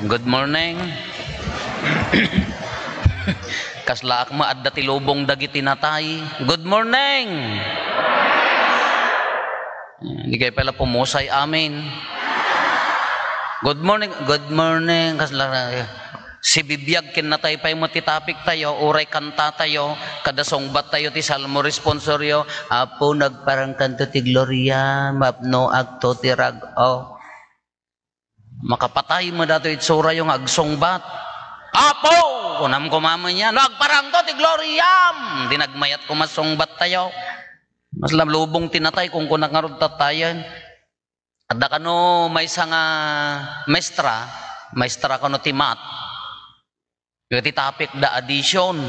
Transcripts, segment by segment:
Good morning. Kasla akma adda ti lubong dagiti natay. Good morning. Hindi kayo pala pumusay amin. Good morning. Good morning. Kasla si bibiyag kin natay pay mo ti topic tayo, uray kanta tayo, kada songbat tayo ti salmo responsoryo, apo nagparang kanto ti Gloria, mapno agto ti rag-o. Makapatay mo dato itsura yung agsongbat. Apo! Kunam kumama niya, nagparang to ti Gloria! Di nagmayat kumasongbat tayo. Mas lubong tinatay kung kunangarod tatayan. Adda kano may nga maestra kano ti mat. Yung ti topic da addition.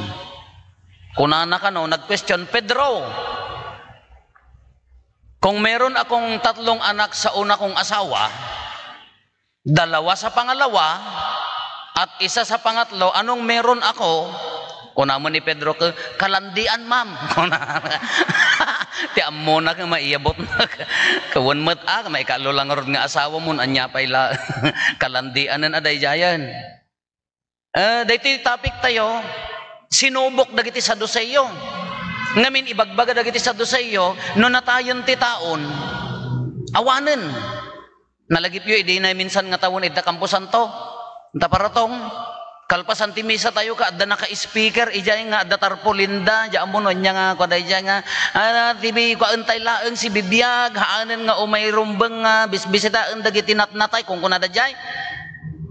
Kunana kano, nag-question Pedro. Kung meron akong 3 anak sa una kong asawa, 2 sa pangalawa, at 1 sa pangatlo, anong meron ako? Kunamo ni Pedro, kalandian ma'am. Ti ammo na ka maiyabot na kawan mat may kalulang rod nga asawa mo anya pa ila kalandian nan aday jayan. Daytoy topic tayo, sinubok dagiti saduseyo. Ngamin ibagbaga dagiti saduseyo no natayon ti taon awanen. Nalagip yu idi na minsan nga tawon idda kampusan to. Enta paratong kalpasan ti misa tayo ka adda naka-speaker ijay nga adda tarpolinda ja amo no nya nga kuday ja nga tibi ko antay laeng si bibiyag haanen nga umay rumbeng nga bisbisitaen dagiti natnatay kung kunada jay.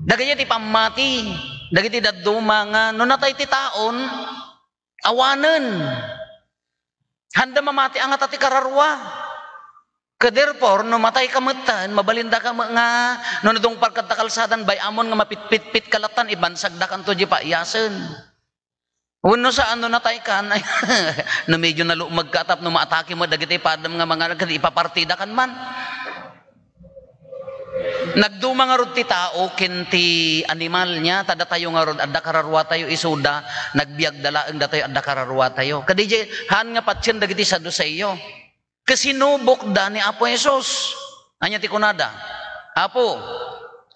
Dagiti ti pamati, dagiti dadduma nga no natay ti taon awanen. Handa mamati ang atati kararwa. Therefore, no matay ka matan, mabalinda ka nga, no nadung parkat kalsadan, bay amon nga mapitpit kalatan, ibansag da kanto di pa iyasen. Uno sa ano natay ka, no medyo nalo magkatap, no maatake mo, dagiti padam nga mga ipapartida kan man. Nagduma nga rod ti tao, kinti animal niya, tada tayo nga rod, adda kararwa tayo isuda, nagbiag dalaeng da tayo, adda kararwa tayo. Kadijay, han nga patsyan dagiti saduseyo. Kasinubok da ni Apo Jesus. Anya ti kunada. Apo,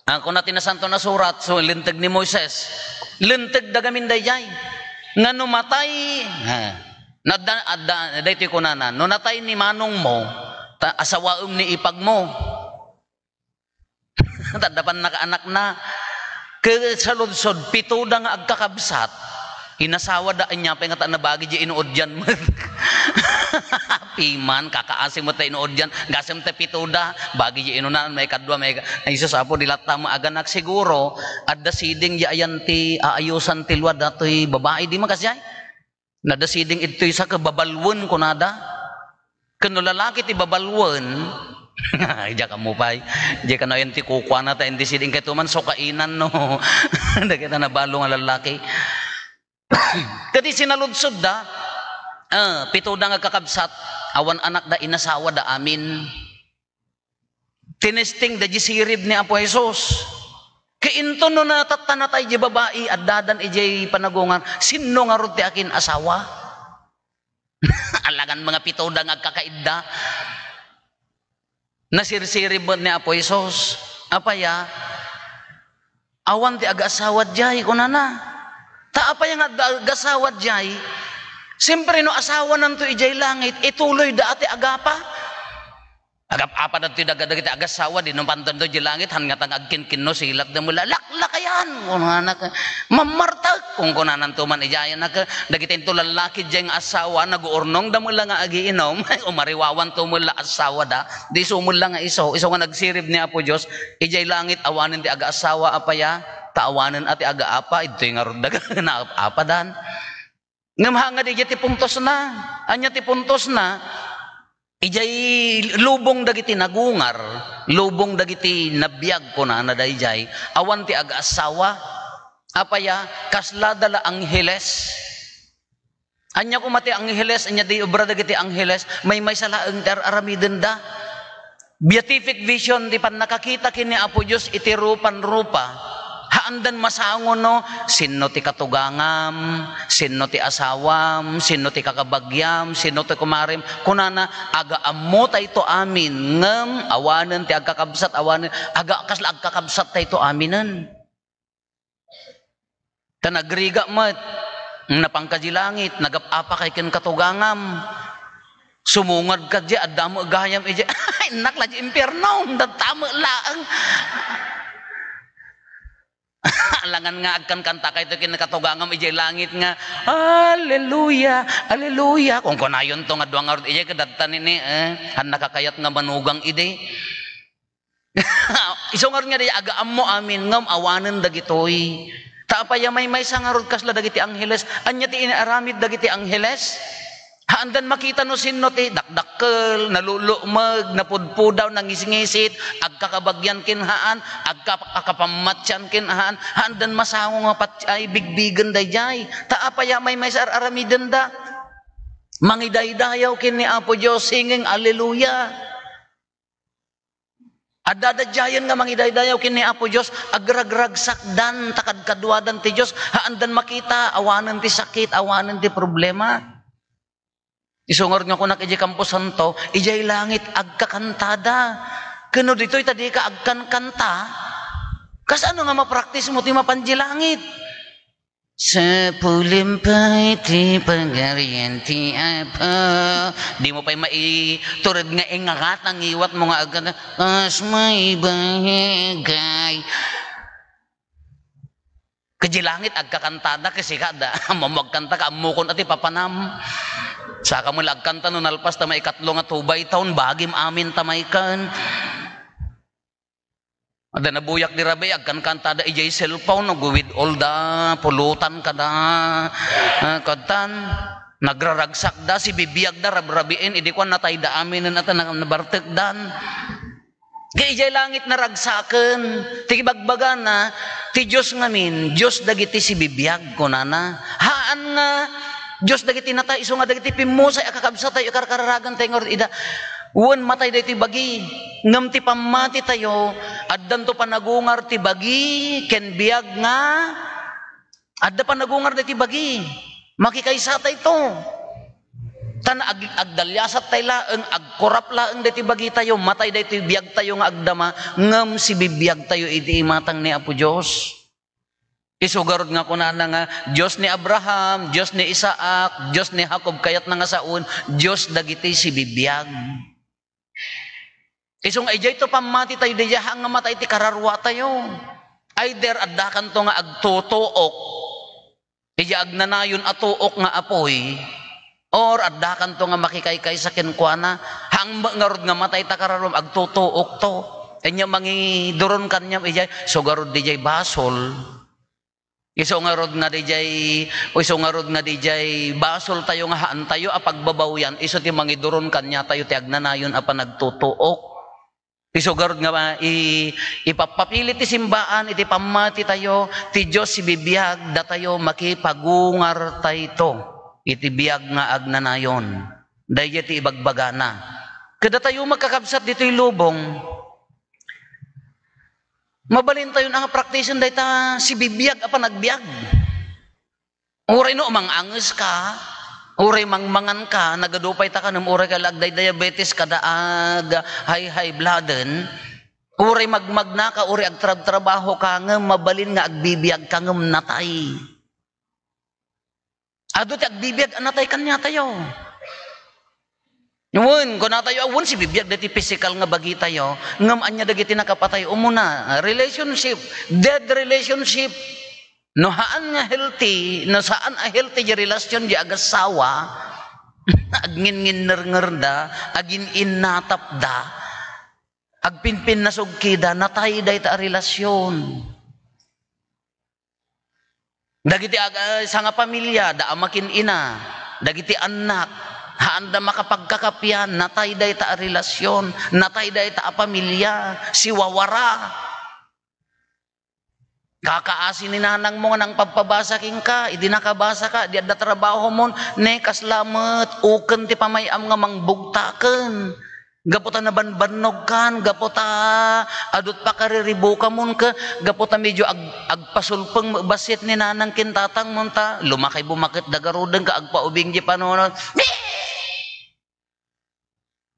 ako na tinasanto na surat, so lintag ni Moises. Lintag da gamin dayay. Nga numatay, day ti kunana, no natay ni manong mo, asawaom ni ipag mo. Tadapan nakaanak na. Kasaludsod, 7 da nga agkakabsat. Inasawa da anya pa nga nabagi di inuod dyan mo. Piman, kakaasim mo tayo inuod dyan. Gasem tayo 7 da. Bagi di inunan, may kadwa, may isus apo dilata mo aganak siguro. Adda siding di ayan ti aayusan tilwa dato'y babae. Di makasya. Nada siding ito'y sa kababalwan kunada. Kano lalaki ti babalwan. Diya ka mo pa'y. Diya ka na yun ti kukwa na tayo. Hindi siding kayo tuman so kainan no. Dagita na balo nga lalaki. Kadi sinaludsod da 7 da nga kakabsat awan anak da inasawa da amin tinesting da jisirib ni Apo Jesus kainto no natatanatay di babae addadan ijay panagungan sino nga rod ti akin asawa. Alagan mga 7 da nga kakaidda nasirsirib ni Apo Jesus apaya awan ti aga-asawa jay kunana. Ta apa yung agasawad jay, siyempre no asawa nanto ijay langit, ituloy daati agapa. Agapa na ito dagiti agasawa, di nung pantan to jay langit, hanggang agkin-kin no silat na mula, laklakayan, mamartag, kung kunanan to man ijayan, dagiti ito lalaki jay ng asawa, nag-uurnong da mula nga agiinom, umariwawan to mula asawa da, di sumula nga iso nga nagsirib ni Apo Diyos, ijay langit, awanin di aga-asawa, apaya, taawanan ati aga-apa, ito yung arudag na apa dan. Ngamhanga di ti puntos na, anya ti puntos na, ijay lubong dagiti nagungar, lubong dagiti nabiyag ko na dayjay, awan ti aga-asawa, apaya, kasla dala angheles. Anya ko mati angheles, anya di obra dagiti angheles, may salaeng ter aramiden da. Beatific vision, di pan nakakita kini Apo Diyos, iti rupan-rupa, haandan masangon no, sino ti katugangam, sino ti asawam, sino ti kakabagyam, sino ti kumarim, kunana, aga ammo tayo to amin, ngam, awanan ti agkakabsat, awanan, aga kasla agkakabsat tayo to aminan. Tanagriga mat, napangkajilangit, nagapapa kay kin katugangam. Sumungad ka di, adamo gayam ije, ay nakla di impierno, datamo laang. Alangan nga agkan kanta kay ito kinakatugangam ije langit nga, Hallelujah, Hallelujah. Kung kunayon to nga duwang arod ije kadatan ini, han nakakayat nga manugang ide. Isong nga di agaam mo amin ngam awanen dagitoy. Taapaya may sangarod kasla dagiti angheles, anya ti inaramid dagiti angheles. Haandan makita no sinno ti dakdakkel, nalulumag, napudpudaw, nangisingisit, agkakabagyan kinhaan, agkakapamatyan kinhaan, haandan masango nga ay bigbigan dayjay. Taapaya may sar aramiden da. Mangidaydayaw kin ni Apo Dios singing hallelujah. Adadadyayan nga mangidaydayaw kin ni Apo Dios, agragrag sakdan takad kadwadan ti Dios, haandan makita awanen ti sakit, awanen ti problema. Isungor nga kunak iji Kampo Santo, ijay langit agkakantada. Kano dito'y tadi ka agkan kanta, kas ano nga mapraktis mo ti mapanji langit? Sa pulimpay ti pagarian ti Apa. Di mo pa'y maiturad nga ingakat ang iwat mo nga agkan, kas may bahagay. Kajilangit agkakantada kasi kada mamagkanta ka amukon ati papanam. Saka mo lagkanta no nalpas ta may ikatlo nga tubay taon bagim amin tamaykan. Ada nabuyak di rabi agkan kantada ijay cellphone no with all da pulutan kada kadtan nagraragsak da si bibiyag da rabrabiin idi kwan natay da amin na nabartek dan. Kaya ijay langit na ragsaken, tigibagbaga na, ti Diyos ngamin, Diyos dagiti si bibiyag ko na. Haan nga, Diyos dagiti nata, iso nga dagiti pimusay, akakabsa tayo, akararagan tayo, ida, uwan matay dagiti bagi, ngam ti pamati tayo, addan to panagungar ti bagi, ken biyag nga, adda panagungar dagiti bagi, makikaysa tayo to. Tan agdalyasat tayo laeng, agkorap laeng dati bagi tayo, matay dati biyag tayo nga agdama, ngam si bibiyag tayo iti imatang ni Apo Diyos. Isugarod nga kunana nga, Diyos ni Abraham, Diyos ni Isaac, Diyos ni Jacob, kayat na nga saun, Diyos dagiti si bibiyag. Iso nga ijay to pamati tayo, diya nga matay ti kararwa tayo. Either addakan to nga agtutuok, diya agnanayon atuok nga apoy, or addakan to nga makikaykay sa kinkwana, hang ngarod nga matay takararom, agtutuok to. Enya mangi duron kanyam ijay, so garod dijay basol. Iso ngarod nga dijay basol tayo nga haan tayo, apagbabaw yan, iso ti mangi duron kanya tayo, ti agnanayon apa nagtutuok. Iso garod nga ipapapilit ti simbaan, iti pamati tayo, ti Diyos si bibiyag, da tayo makipagungar tayo to. Iti biyag nga agnanayon, dahil iti ibagbaga na. Kada tayo magkakabsat dito'y lubong, mabalin tayo na nga praktisan dahil ta si bibiyag apa nagbiag. Uray no, manganges ka, uray mangmangan ka, nagadupay ta ka, uray ka lagday diabetes, kadaag, high blooden, uray magmagna ka, uray agtrabaho ka, nga mabalin nga agbibiyag ka, nga natay. Ado ti agbibiyag anatay kanya tayo. Yun, kung natayo awon si bibiyag dati physical nga bagi tayo, ngam anya dagiti nakapatay umuna. Relationship, dead relationship. No haan nga healthy, no saan a healthy di relasyon di agasawa, agngin ngerda, agin innatap da, agpinpin na sugkida, natay da ita relasyon. Dagiti sa nga pamilya, da amakin ina, dagiti anak, haanda makapagkakapyan, natay da ita relasyon, natay da ita pamilya, siwawara. Kakaasin ni nanang mo nang pagpabasaking ka, idi nakabasa ka, di adda trabaho mo, ne kaslamet, uken ti pamayam nga mangbugtaken. Gaputa na banbanog kan, gaputa adut pa kariribo ka mon ka, gaputa medyo agpasulpeng basit ni nanang kintatang monta, lumakay bumakit dagarudeng ka agpaubing di panonon.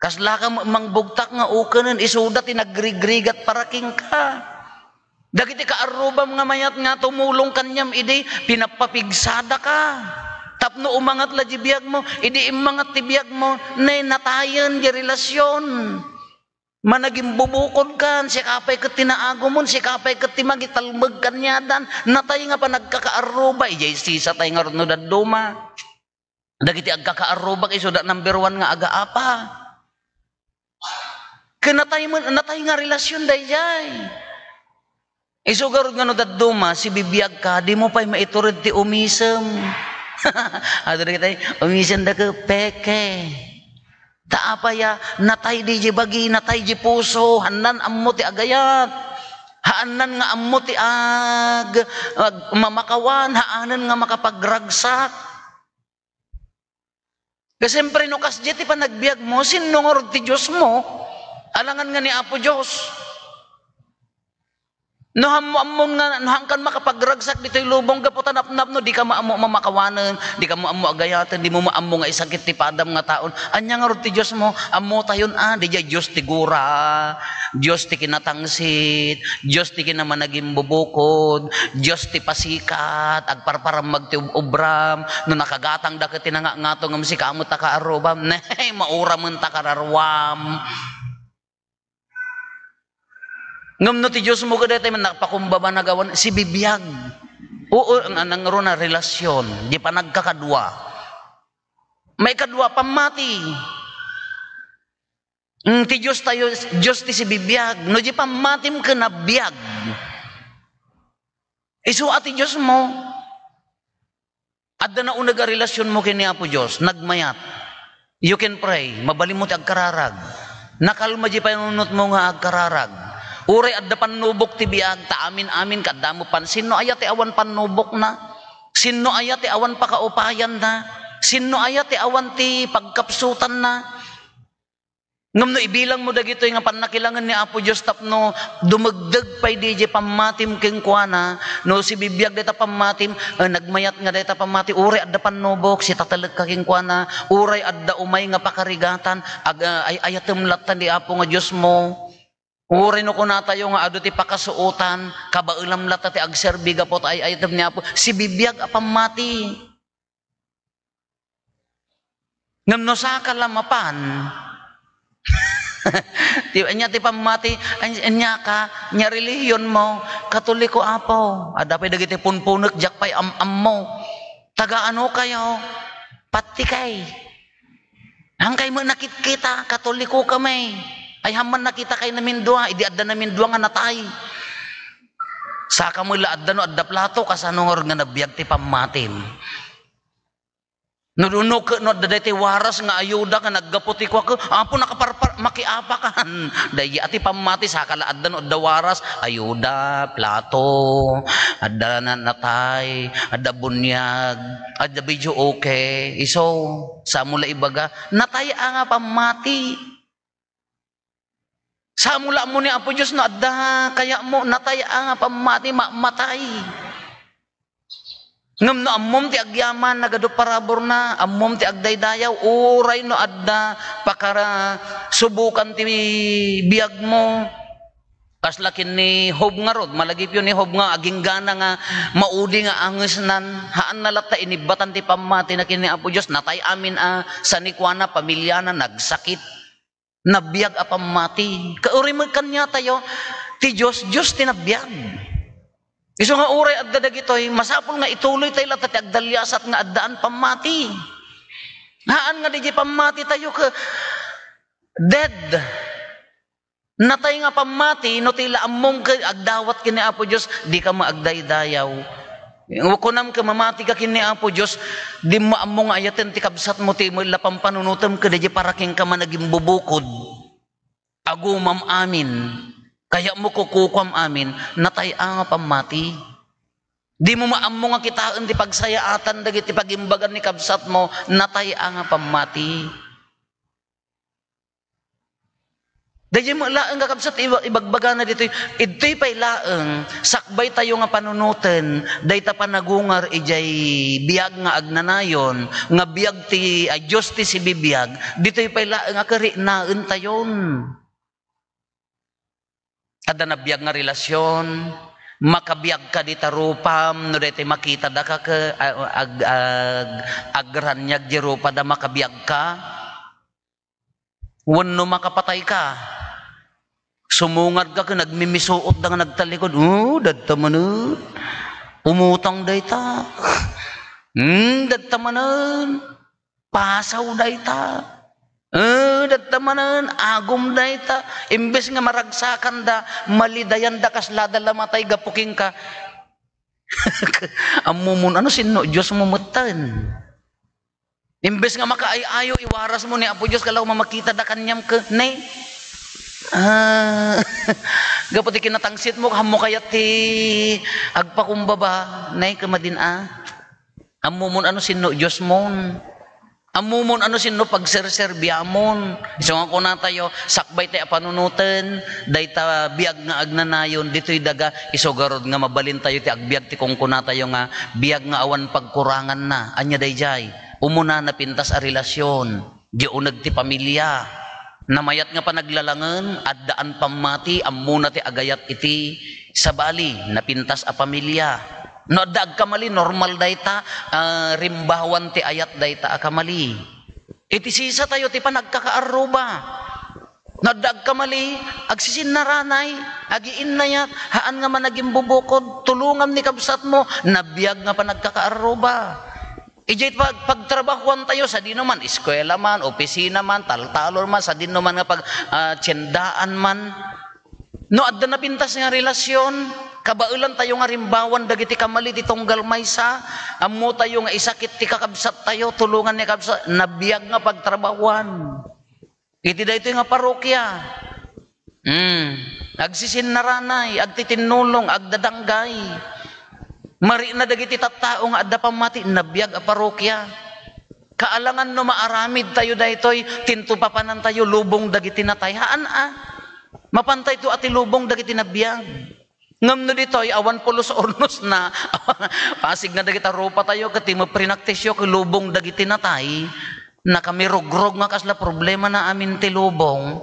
Kasla ka mangbugtak nga ukenen isuda ti nagrigrigat paraking ka. Dagiti kaarubam nga mayat nga tumulong kanyam, idi pinapapigsada ka. Tapno umangat la di biyag mo, idi imangat ti biyag mo, nay natayan di relasyon. Managing bubukod kan, si kapay ket tinaago mon, si kapay ket timagitalmeg kanyadan, natay nga pa nagkakaaruba, ijay sisa tay nga no daduma. Dagiti agkakaaruba iso da number 1 nga aga-apa. Kenatay nga relasyon dayjay. Iso garud nga no daduma, si bibiyag ka, di mo pa'y maiturid ti umisem. Ato na kitay, umisem da ka peke. Taapaya, natay di bagi, natay di puso, hanan ammo ti agayat. Haanan nga ammo ti mamakawan, haanan nga makapagragsak. Kasi siyempre no kasdi ti panagbiag mo, sinungor ti Diyos mo, alangan nga ni Apo Diyos. No hammo nga hangkan makapagragsak ditoy lubong gaputan apnap no di ka maammo mamakawanen, di ka maammo agayatan, di mo maammo nga isakit ti padam nga taon. Anya nga ti Dios mo, ammo tayon di Dios ti gura, Dios ti kinatangsit, Dios ti kinamanagim bubukod, Dios ti pasikat, agparparam magti ubram, no nakagatang da ket tinangato ngem si kamot ta kaarubam, nay mauram men ta kararwam. Ngam no ti Diyos mo kada tayo nagpakumbaba na gawan si bibiyag. Oo, ang ro na relasyon, di pa nagkakadwa. May kadwa pamati. Ti Diyos tayo, Diyos ti si bibiyag. No di pamatim ka na biyag. Isu ati Diyos mo. Adda na unag a relasyon mo kini Apo Diyos, nagmayat. You can pray, mabalimot agkararag. Nakalma di pa yung unot mo nga agkararag. Uri adda panubok ti biag, ta amin kadamo pan. Sino ayat ti awan panubok na? Sino ayat ti awan pakaupayan na? Sino ayat ti awan ti pagkapsutan na? Ngam no ibilang mo dagito nga panakilangan ni Apo Diyos tapno dumagdag pay DJ pamatim king kuana no si bibiyag deta pamatim nagmayat nga deta pamatim uri adda panubok si tatalag ka king kuana uri adda umay nga pakarigatan ay ayatem latan di Apo nga Diyos mo. Uri no kunatayo nga ado ti pakasuotan, kabailam lata ti agserbi gapot ay item niya po, si bibiyag apamati. Ngam no saka lamapan, nya ti pamati, nya ka, nya relihiyon mo, katoliko Apo, adapay dagiti punpunek, jakpay mo, taga ano kayo, pati kay, hangkay mo nakit-kita, katoliko kami, ay haman nakita kay namin dua, idi adda namin dua nga natay. Saka mo ila adda no adda plato kasanungor nga nabiyag ti pamatim. No adda daytoy waras nga ayuda nga naggaputi ko ako, apo nakaparpar makiapakan. Dayi ati pamati saka la adda no adda waras, ayuda, plato, adda na natay, adda bunyag, adda video okay. Iso sa mula ibaga, natay nga pamati. Sa mula mo ni Apo Diyos na adda, kaya mo nataya nga pamati matay. Ngam no ammom ti agyaman nagado parabor na, ammom ti agdaydayaw, uray no adda pakara subukan ti biyag mo. Kaslakin ni Hob nga rod, malagip yun ni Hob nga aging gana nga maudi nga angesnan, haan nalata inibatan ti pamati na kini Apo Diyos, natay amin sa nikwana pamilya na nagsakit. Nabiyag apamati. Kauri mo kanya tayo, ti Diyos, Diyos tinabiyag. Iso nga uray adda dagitoy, masapol nga ituloy tayo lahat at agdalyasat nga addaan pamati. Haan nga di pamati tayo ka dead. Natay nga pamati, no tila among ka agdawat kini Apo Diyos, di ka maagdaydayaw. Kunam ka mamati ka kini Apo Diyos, di mo among ayaten ti kabsat mo ti mo ilapang panunutam ka di paraking ka managing bubukod. Agumam amin, kaya mo kukukwam amin, natay nga pamati. Di mo maamong nga kitaan ti pagsayaatan dagiti pagimbagan ni kabsat mo, natay nga pamati. Dahil mo laang kakabsat ibagbaga na dito, ito'y pa'y laang, sakbay tayo nga panunutin, dahi ta panagungar ijay biyag nga agnanayon, nga biyag ti, Diyos ti si bibiyag, dito'y pa'y laang nga karinaan tayon. Ada na biyag nga relasyon, makabiyag ka di tarupam no daytoy makita da ka ke agran nyag di rupa da makabiyag ka wenno makapatay ka sumungad ka nagmimisuot da nga nagtalikod dadta manen umutang dayta dadta manen pasaw dayta dadta manen agom dayta imbes nga maragsakan da malidayan da kaslada lamatay gapuking ka amumun ano sinno Diyos mo mutan imbes nga makaayo iwaras mo ni Apo Diyos kalaw mamakita da kanyam ka nay gapati kinatangsit mo hamo kayat ti agpakumbaba nay kamadin amumun ano sinno Diyos mo amumon ano sinno pagserserbiamon so nga kuna tayo sakbay tayo panunutan dayta biag nga agnanayon dito'y daga isogarod nga mabalin tayo ti agbiag ti kung kuna tayo nga biag nga awan pagkurangan na anya dayjay umuna na pintas a relasyon di unag ti pamilya namayat nga panaglalangan addaan pamati ammuna ti agayat iti sabali napintas a pamilya no dag kamali normal dayta rimbawan ti ayat dayta akamali iti sisa tayo ti panagkakaaruba no dag kamali agsisinnaranay agiin na yat haan nga managing bubukod tulungan ni kabsat mo nabiyag nga panagkakaaruba ijay pagtrabahuan tayo sa di naman eskwela man opisina man taltalor man sa di naman nga pag tiyendaan man no adda na pintas nga relasyon kabaulan tayo nga rimbawan dagiti kamali ti tunggal maysa ammo tayo nga isakit ti kakabsat tayo tulungan ni kabsat nabiyag nga pagtrabahuan iti daytoy nga parokya agsisinnaranay agtitinulong agdadanggay mari na dagiti tattao nga adda pamati nabiyag a parokya kaalangan no maaramid tayo daytoy tintupapanan tayo lubong dagiti natayhaan mapantay to ati lubong dagiti nabiyag ngam no ditoy awan pulos ornos na pasig na dagiti rupa tayo ket maprinaktisyo ke lubong dagiti natay na kami rogrog nga kasla problema na amin ti lubong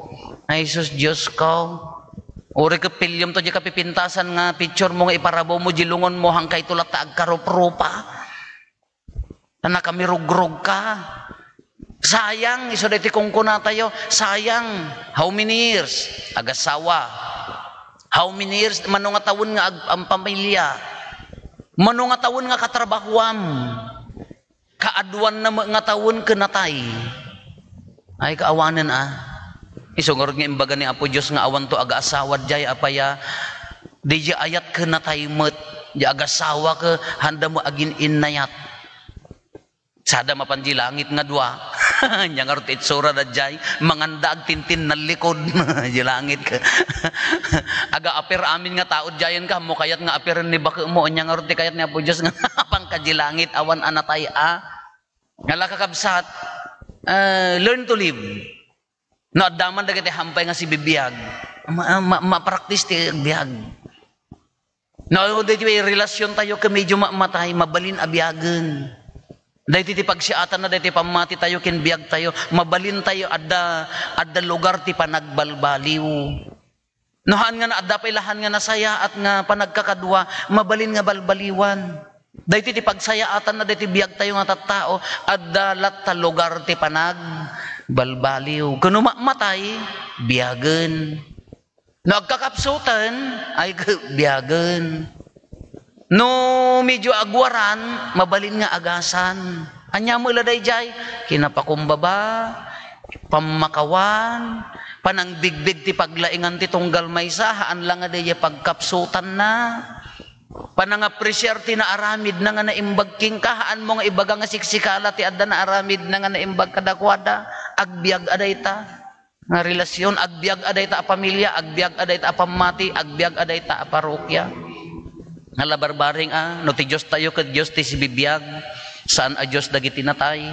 ay sus Dios ko uri ke pilyom to di kapipintasan nga picture mo nga iparabo mo jilungon mo hangkay tulak ta agkarup-rupa na kami rogrog ka sayang iso diti kung kuna tayo sayang how many years agasawa how many years mano nga tawon nga ang pamilya mano nga tawon nga katrabahuam kaadwan na nga tawon kenatay ay kaawanan isungorod nga imbaga ni Apo Diyos nga awan to aga-asawad jay apaya di ayat kenatay met di agasawa ke handa mo agin innayat sada mapanji langit nga dua nya nga rut itsura da jay mangandag tintin na likod di langit ka aga apir amin nga taod jayan ka mo kayat nga apir ni baka mo nya nga rut kayat ni Apo Diyos nga pang kaji langit awan anatay nga lakakabsat learn to live no adaman dagiti hampay nga si bibiyag mapraktis ti biyag no dito relasyon tayo ka medyo mamatay mabalin abiyagen dahiti ti pagsiatan na dahiti pamati tayo kin biyag tayo mabalin tayo adda lugar ti panagbalbaliw nohan nga na adda pailahan nga nasaya at nga panagkakadwa mabalin nga balbaliwan dahiti ti pagsayaatan na dahiti biyag tayo nga tattao adda latta lugar ti panagbalbaliw kuno matay biyagen nagkakapsutan ay biyagen no medyo agwaran mabalin nga agasan anya mo laday jay kinapakumbaba pamakawan panangbigbig ti paglaingan ti tunggal maysa haan lang nga day pagkapsutan na panangapresyar ti na aramid na nga naimbag king kahaan mo nga ibaga nga siksikala ti adda na aramid na nga naimbag kadakwada agbiag adayta nga relasyon agbiag adayta a pamilya agbiag adayta a pamati agbiag adayta a parokya nga labarbaring no ti Diyos tayo ket Diyos ti sibibiyag saan a Diyos dagiti natay